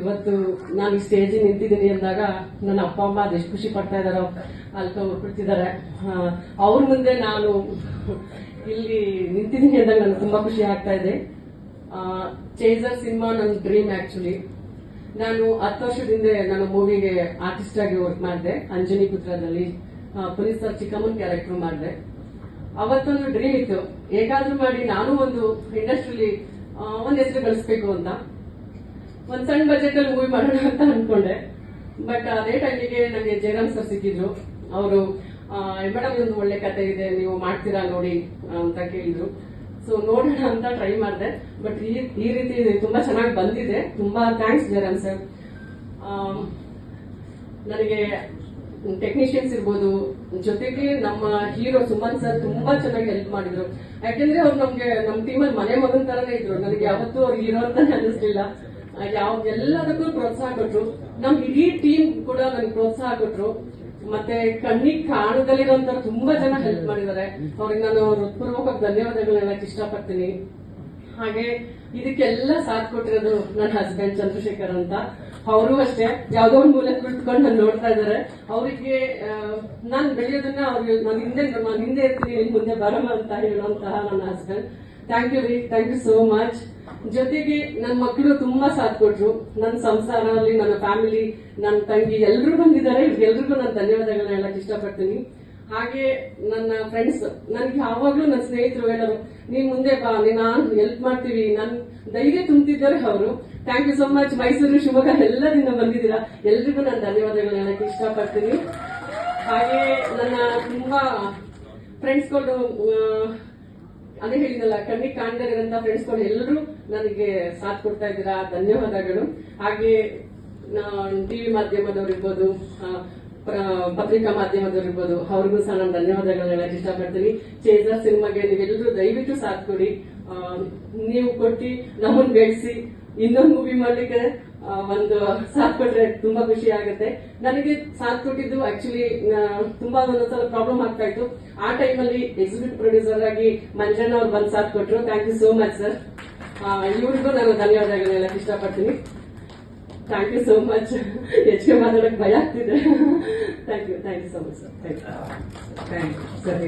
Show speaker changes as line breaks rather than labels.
ಇವತ್ತು ನಾನು ಸ್ಟೇಜ್ ನಿಂತಿದ್ದೀನಿ ಅಂದಾಗ ನನ್ನ ಅಪ್ಪ ಅಮ್ಮ ಅದೆಷ್ಟು ಖುಷಿ ಪಡ್ತಾ ಇದಾರೋ ಅಲ್ಪ ಕೊಡ್ತಿದ್ದಾರೆ. ಅವ್ರ ಮುಂದೆ ನಾನು ಇಲ್ಲಿ ನಿಂತಿದ್ದೀನಿ ಅಂದಾಗ ನನಗೆ ತುಂಬಾ ಖುಷಿ ಆಗ್ತಾ ಇದೆ. ಚೇಸರ್ ಸಿನಿಮಾ ನನ್ನ ಡ್ರೀಮ್ ಆಕ್ಚುಲಿ. ನಾನು 10 ವರ್ಷದಿಂದ ನಾನು ಮೂವಿಗೆ ಆರ್ಟಿಸ್ಟ್ ಆಗಿ ವರ್ಕ್ ಮಾಡಿದೆ. ಅಂಜನಿ ಪುತ್ರದಲ್ಲಿ ಪುನೀತ್ ಸರ್ ಚಿಕ್ಕಮ್ಮನ್ ಕ್ಯಾರೆಕ್ಟರ್ ಮಾಡಿದೆ. ಅವತ್ತೊಂದು ಡ್ರೀಮ್ ಇತ್ತು, ಹೇಗಾದ್ರೂ ಮಾಡಿ ನಾನು ಒಂದು ಇಂಡಸ್ಟ್ರಿಲಿ ಒಂದ್ ಹೆಸರು ಗಳಿಸ್ಬೇಕು ಅಂತ. ಒಂದ್ ಸಣ್ಣ ಬಜೆಟ್ ಅಲ್ಲಿ ಮೂವಿ ಮಾಡೋಣ ಅಂತ ಅನ್ಕೊಂಡೆ. ಬಟ್ ಅದೇ ಟೈಮಿಗೆ ನನಗೆ ಜಯರಾಮ್ ಸರ್ ಸಿಕ್ಕಿದ್ರು. ಅವರು ಮೇಡಮ್ ಒಂದು ಒಳ್ಳೆ ಕತೆ ಇದೆ, ನೀವು ಮಾಡ್ತೀರಾ ನೋಡಿ ಅಂತ ಕೇಳಿದ್ರು. ಸೊ ನೋಡೋಣ ಅಂತ ಟ್ರೈ ಮಾಡಿದೆ. ಬಟ್ ಈ ರೀತಿ ತುಂಬಾ ಚೆನ್ನಾಗಿ ಬಂದಿದೆ. ತುಂಬಾ ಥ್ಯಾಂಕ್ಸ್ ಜಯರಾಮ್ ಸರ್. ನನಗೆ ಟೆಕ್ನಿಷಿಯನ್ಸ್ ಇರ್ಬೋದು, ಜೊತೆಗೆ ನಮ್ಮ ಹೀರೋ ಸುಮನ್ ಸರ್ ತುಂಬಾ ಚೆನ್ನಾಗಿ ಹೆಲ್ಪ್ ಮಾಡಿದ್ರು. ಯಾಕೆಂದ್ರೆ ಅವ್ರು ನಮ್ಗೆ ನಮ್ಮ ಟೀಮಲ್ಲಿ ಮನೆ ಮಗನ್ ತರನೇ ಇದ್ರು. ನನಗೆ ಯಾವತ್ತೂ ಅವ್ರು ಹೀರೋ ಅಂತಾನೆ ಅನಿಸ್ಲಿಲ್ಲ. ಎಲ್ಲದಕ್ಕೂ ಪ್ರೋತ್ಸಾಹ ಕೊಟ್ರು. ನಮ್ ಇಡೀ ಟೀಮ್ ಕೂಡ ನನಗೆ ಪ್ರೋತ್ಸಾಹ ಕೊಟ್ರು. ಮತ್ತೆ ಕಣ್ಣಿಗೆ ಕಾಣದಲ್ಲಿರೋಂತ ತುಂಬಾ ಜನ ಹೆಲ್ಪ್ ಮಾಡಿದ್ದಾರೆ. ಅವ್ರಿಗೆ ನಾನು ಹೃತ್ಪೂರ್ವಕ ಧನ್ಯವಾದಗಳನ್ನ ಹೇಳಕ್ ಇಷ್ಟಪಡ್ತೀನಿ. ಹಾಗೆ ಇದಕ್ಕೆಲ್ಲ ಸಾಥ್ ಕೊಟ್ಟಿರೋದು ನನ್ನ ಹಸ್ಬೆಂಡ್ ಚಂದ್ರಶೇಖರ್ ಅಂತ. ಅವರು ಅಷ್ಟೇ ಯಾವ್ದೋ ಒಂದು ಮೂಲೆ ಕುಳಿತುಕೊಂಡು ನಾನು ನೋಡ್ತಾ ಇದ್ದಾರೆ. ಅವರಿಗೆ ನಾನು ಬೆಳೆಯೋದನ್ನ ಅವ್ರಿಗೆ ನಾನು ಹಿಂದೆ ಇರ್ತೀನಿ, ನಿನ್ ಮುಂದೆ ಬರಲ್ಲ ಅಂತ ಹೇಳುವಂತಹ ನನ್ನ ಹಸ್ಬೆಂಡ್. ಥ್ಯಾಂಕ್ ಯು ರೀ, ಥ್ಯಾಂಕ್ ಯು ಸೋ ಮಚ್. ಜೊತೆಗೆ ನನ್ನ ಮಕ್ಕಳು ತುಂಬಾ ಸಾಥ್ ಕೊಟ್ರು. ನನ್ನ ಸಂಸಾರದಲ್ಲಿ ನನ್ನ ಫ್ಯಾಮಿಲಿ, ನನ್ನ ತಂಗಿ ಎಲ್ರು ಬಂದಿದ್ದಾರೆ. ಎಲ್ರಿಗೂ ನಾನು ಧನ್ಯವಾದಗಳನ್ನ ಹೇಳಕ್ ಇಷ್ಟಪಡ್ತೀನಿ. ಹಾಗೆ ನನ್ನ ಫ್ರೆಂಡ್ಸ್, ನನ್ಗೆ ಯಾವಾಗ್ಲೂ ನನ್ನ ಸ್ನೇಹಿತರು ಹೇಳೋರು, ನೀನ್ ಮುಂದೆ ಬಾ, ನಾನು ಹೆಲ್ಪ್ ಮಾಡ್ತೀವಿ, ನನ್ ಧೈರ್ಯ ತುಂಬ್ತಿದ್ದಾರೆ ಅವರು. Thank you so much. Mysuru, Shivamogga ಎಲ್ಲದಿಂದ ಬಂದಿದ್ದೀರಾ. ಎಲ್ರಿಗೂ ನಾನು ಧನ್ಯವಾದಗಳನ್ನ ಹೇಳಕ್ ಇಷ್ಟಪಡ್ತೀನಿ. ಹಾಗೆ ನನ್ನ ತುಂಬಾ ಫ್ರೆಂಡ್ಸ್ಗಳು, ಅದೇ ಹೇಳಿದಲ್ಲ, ಕಣ್ಣಿಗೆ ಕಾಣದೇ ಇರೋಂತ ಫ್ರೆಂಡ್ಸ್ಗಳು ಎಲ್ಲರೂ ನನಗೆ ಸಾಥ್ ಕೊಡ್ತಾ ಇದ್ದೀರಾ. ಧನ್ಯವಾದಗಳು. ಹಾಗೆ ಟಿವಿ ಮಾಧ್ಯಮದವರಿರ್ಬೋದು, ಪತ್ರಿಕಾ ಮಾಧ್ಯಮದವರಿರ್ಬೋದು, ಅವ್ರಿಗೂ ಸಹ ನಾನು ಧನ್ಯವಾದಗಳನ್ನ ಹೇಳಕ್ ಇಷ್ಟಪಡ್ತೀನಿ. ಚೇಸರ್ ಸಿನಿಮಾಗೆ ನೀವೆಲ್ಲರೂ ದಯವಿಟ್ಟು ಸಾಥ್ ಕೊಡಿ. ನೀವು ಕೊಟ್ಟು ನಮ್ಮನ್ನ ಬೆಳೆಸಿ ಇನ್ನೊಂದು ಮೂವಿ ಮಾಡ್ಲಿಕ್ಕೆ ಒಂದು ಸಾಥ್ ಕೊಟ್ರೆ ತುಂಬಾ ಖುಷಿ ಆಗುತ್ತೆ. ನನಗೆ ಸಾಥ್ ಕೊಟ್ಟಿದ್ದು ಆಕ್ಚುಲಿ ತುಂಬಾ ಒಂದೊಂದ್ಸಲ ಪ್ರಾಬ್ಲಮ್ ಆಗ್ತಾ ಇತ್ತು. ಆ ಟೈಮಲ್ಲಿ ಎಕ್ಸಿಕ್ಯೂಟಿವ್ ಪ್ರೊಡ್ಯೂಸರ್ ಆಗಿ ಮಂಜಣ್ಣ ಅವ್ರು ಬಂದು ಸಾಥ್ ಕೊಟ್ರು. Thank you so much sir. ಇವ್ರಿಗೂ ನಾನು ಧನ್ಯವಾದಗಳನ್ನ ಹೇಳಕ್ ಇಷ್ಟಪಡ್ತೀನಿ. Thank you so much. ಹೆಚ್ಚಿಗೆ ಮಾತಾಡಕ್ ಭಯ ಆಗ್ತಿದೆ. Thank you so much sir. Thank you sir.